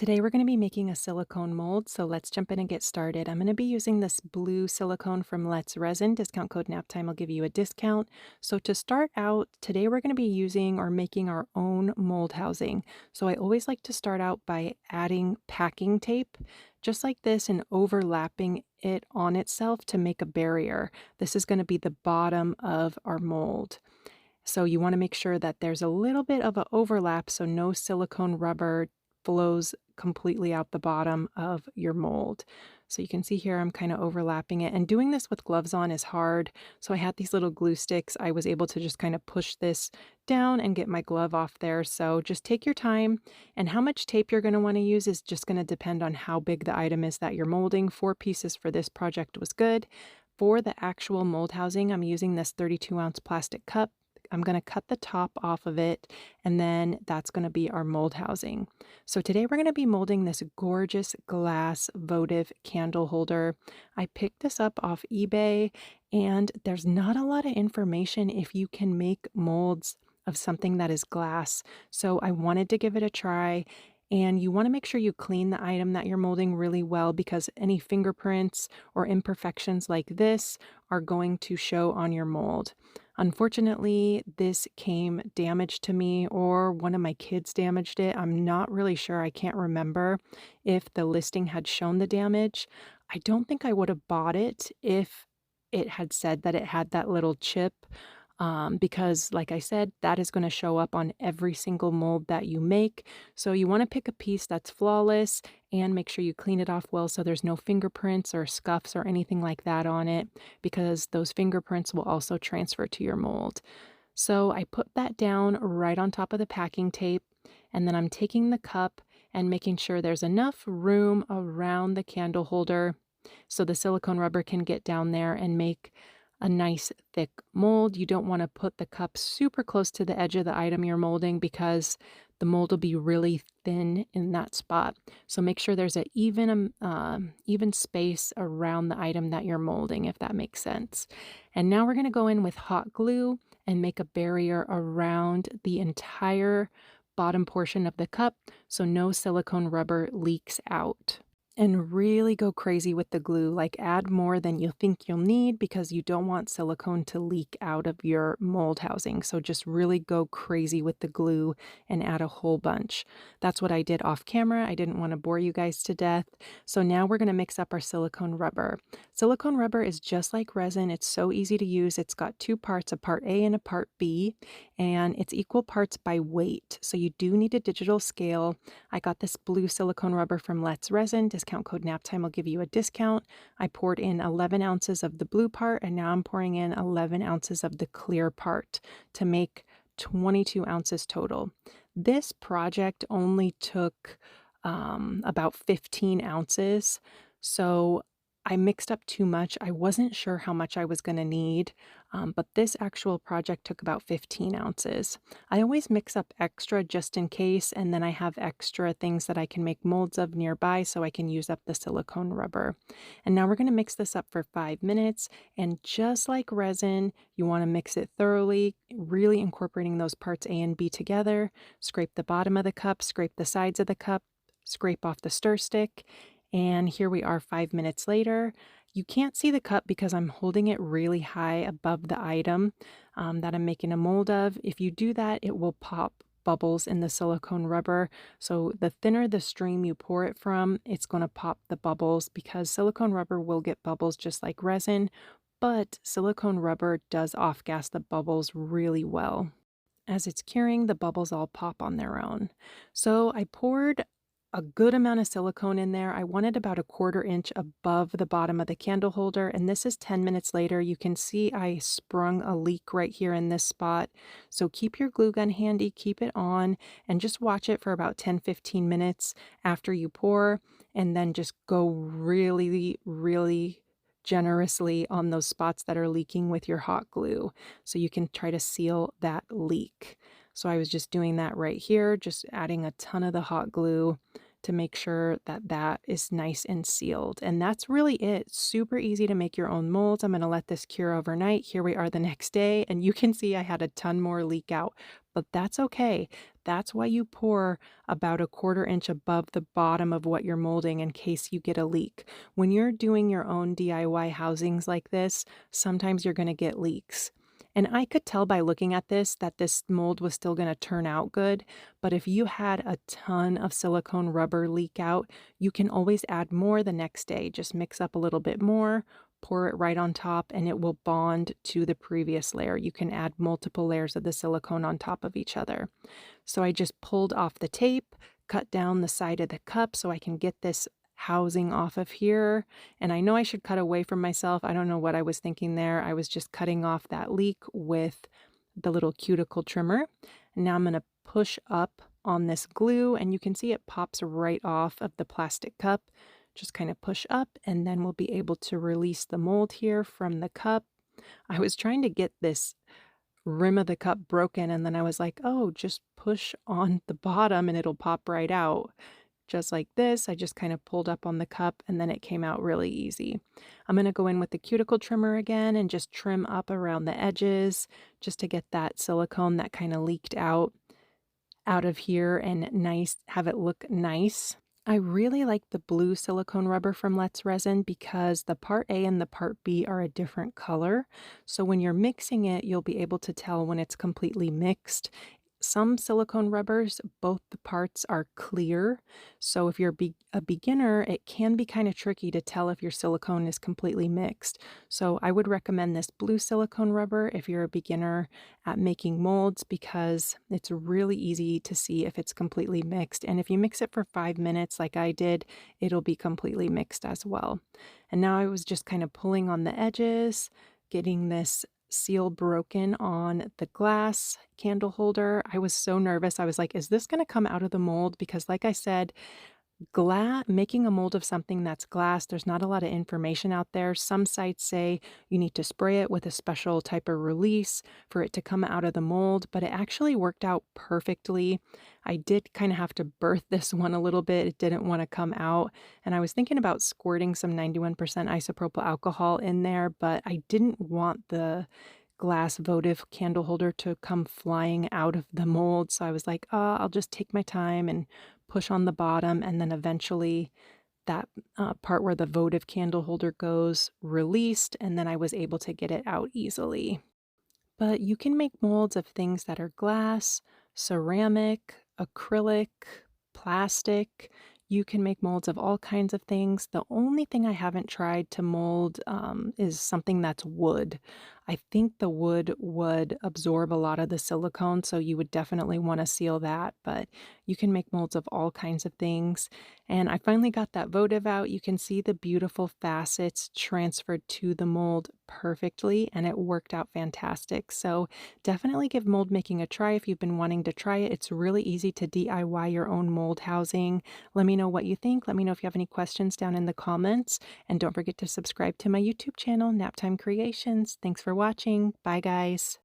Today we're going to be making a silicone mold, so let's jump in and get started. I'm going to be using this blue silicone from S RESIN. Discount code NAPTIME will give you a discount. So to start out, today we're going to be using or making our own mold housing. So I always like to start out by adding packing tape, just like this, and overlapping it on itself to make a barrier. This is going to be the bottom of our mold. So you want to make sure that there's a little bit of an overlap so no silicone rubber flows completely out the bottom of your mold. So you can see here I'm kind of overlapping it, and doing this with gloves on is hard. So I had these little glue sticks. I was able to just kind of push this down and get my glove off there. So just take your time, and how much tape you're going to want to use is just going to depend on how big the item is that you're molding. 4 pieces for this project was good. For the actual mold housing, I'm using this 32-ounce plastic cup. I'm going to cut the top off of it, and then that's going to be our mold housing. So today we're going to be molding this gorgeous glass votive candle holder. I picked this up off eBay, and there's not a lot of information if you can make molds of something that is glass. So I wanted to give it a try. And you want to make sure you clean the item that you're molding really well, because any fingerprints or imperfections like this are going to show on your mold. Unfortunately, this came damaged to me, or one of my kids damaged it. I'm not really sure. I can't remember if the listing had shown the damage. I don't think I would have bought it if it had said that it had that little chip, because like I said, that is going to show up on every single mold that you make. So you want to pick a piece that's flawless and make sure you clean it off well so there's no fingerprints or scuffs or anything like that on it, because those fingerprints will also transfer to your mold. So I put that down right on top of the packing tape, and then I'm taking the cup and making sure there's enough room around the candle holder so the silicone rubber can get down there and make a nice thick mold. You don't want to put the cup super close to the edge of the item you're molding, because the mold will be really thin in that spot. So make sure there's an even space around the item that you're molding, if that makes sense. And now we're going to go in with hot glue and make a barrier around the entire bottom portion of the cup so no silicone rubber leaks out. And really go crazy with the glue, like add more than you think you'll need, because you don't want silicone to leak out of your mold housing. So just really go crazy with the glue and add a whole bunch. That's what I did off camera. I didn't want to bore you guys to death. So now we're going to mix up our silicone rubber. Silicone rubber is just like resin. It's so easy to use. It's got 2 parts, a part A and a part B, and it's equal parts by weight. So you do need a digital scale. I got this blue silicone rubber from S RESIN. Discount code NAPTIME will give you a discount. I poured in 11 ounces of the blue part, and now I'm pouring in 11 ounces of the clear part to make 22 ounces total. This project only took about 15 ounces. So I mixed up too much. I wasn't sure how much I was going to need, but this actual project took about 15 ounces. I always mix up extra just in case, and then I have extra things that I can make molds of nearby so I can use up the silicone rubber. And now we're going to mix this up for 5 minutes, and just like resin, you want to mix it thoroughly, really incorporating those parts A and B together. Scrape the bottom of the cup, scrape the sides of the cup, scrape off the stir stick. And here we are 5 minutes later. You can't see the cup because I'm holding it really high above the item that I'm making a mold of. If you do that, it will pop bubbles in the silicone rubber. So the thinner the stream you pour it from, it's going to pop the bubbles, because silicone rubber will get bubbles just like resin, but silicone rubber does off-gas the bubbles really well. As it's curing, the bubbles all pop on their own. So I poured a good amount of silicone in there. I wanted about a 1/4 inch above the bottom of the candle holder, and this is 10 minutes later. You can see I sprung a leak right here in this spot. So keep your glue gun handy, keep it on, and just watch it for about 10-15 minutes after you pour, and then just go really, really generously on those spots that are leaking with your hot glue so you can try to seal that leak. So I was just doing that right here, just adding a ton of the hot glue to make sure that that is nice and sealed. And that's really it. Super easy to make your own molds. I'm going to let this cure overnight. Here we are the next day, and you can see I had a ton more leak out, but that's okay. That's why you pour about a quarter inch above the bottom of what you're molding in case you get a leak. When you're doing your own DIY housings like this, sometimes you're going to get leaks. And I could tell by looking at this that this mold was still going to turn out good, but if you had a ton of silicone rubber leak out, you can always add more the next day. Just mix up a little bit more, pour it right on top, and it will bond to the previous layer. You can add multiple layers of the silicone on top of each other. So I just pulled off the tape, cut down the side of the cup so I can get this housing off of here. And I know I should cut away from myself. I don't know what I was thinking there. I was just cutting off that leak with the little cuticle trimmer. And now I'm going to push up on this glue, and you can see it pops right off of the plastic cup. Just kind of push up, and then we'll be able to release the mold here from the cup. I was trying to get this rim of the cup broken, and then I was like, "Oh, just push on the bottom and it'll pop right out." Just like this, I just kind of pulled up on the cup and then it came out really easy. I'm going to go in with the cuticle trimmer again and just trim up around the edges just to get that silicone that kind of leaked out of here and nice, have it look nice. I really like the blue silicone rubber from Let's Resin because the part A and the part B are a different color. So when you're mixing it, you'll be able to tell when it's completely mixed. Some silicone rubbers, both the parts are clear. So if you're a beginner, it can be kind of tricky to tell if your silicone is completely mixed. So I would recommend this blue silicone rubber if you're a beginner at making molds because it's really easy to see if it's completely mixed. And if you mix it for 5 minutes like I did, it'll be completely mixed as well. And now I was just kind of pulling on the edges, getting this seal broken on the glass candle holder. I was so nervous. I was like, is this going to come out of the mold? Because like I said, making a mold of something that's glass, there's not a lot of information out there. Some sites say you need to spray it with a special type of release for it to come out of the mold, but it actually worked out perfectly. I did kind of have to birth this one a little bit. It didn't want to come out, and I was thinking about squirting some 91% isopropyl alcohol in there, but I didn't want the glass votive candle holder to come flying out of the mold. So I was like, I'll just take my time and push on the bottom, and then eventually that part where the votive candle holder goes released, and then I was able to get it out easily. But you can make molds of things that are glass, ceramic, acrylic, plastic. You can make molds of all kinds of things. The only thing I haven't tried to mold is something that's wood. I think the wood would absorb a lot of the silicone, so you would definitely want to seal that. But you can make molds of all kinds of things. And I finally got that votive out. You can see the beautiful facets transferred to the mold perfectly, and it worked out fantastic. So definitely give mold making a try if you've been wanting to try it. It's really easy to DIY your own mold housing. Let me know what you think. Let me know if you have any questions down in the comments. And don't forget to subscribe to my YouTube channel, Naptime Creations. Thanks for watching. Bye, guys.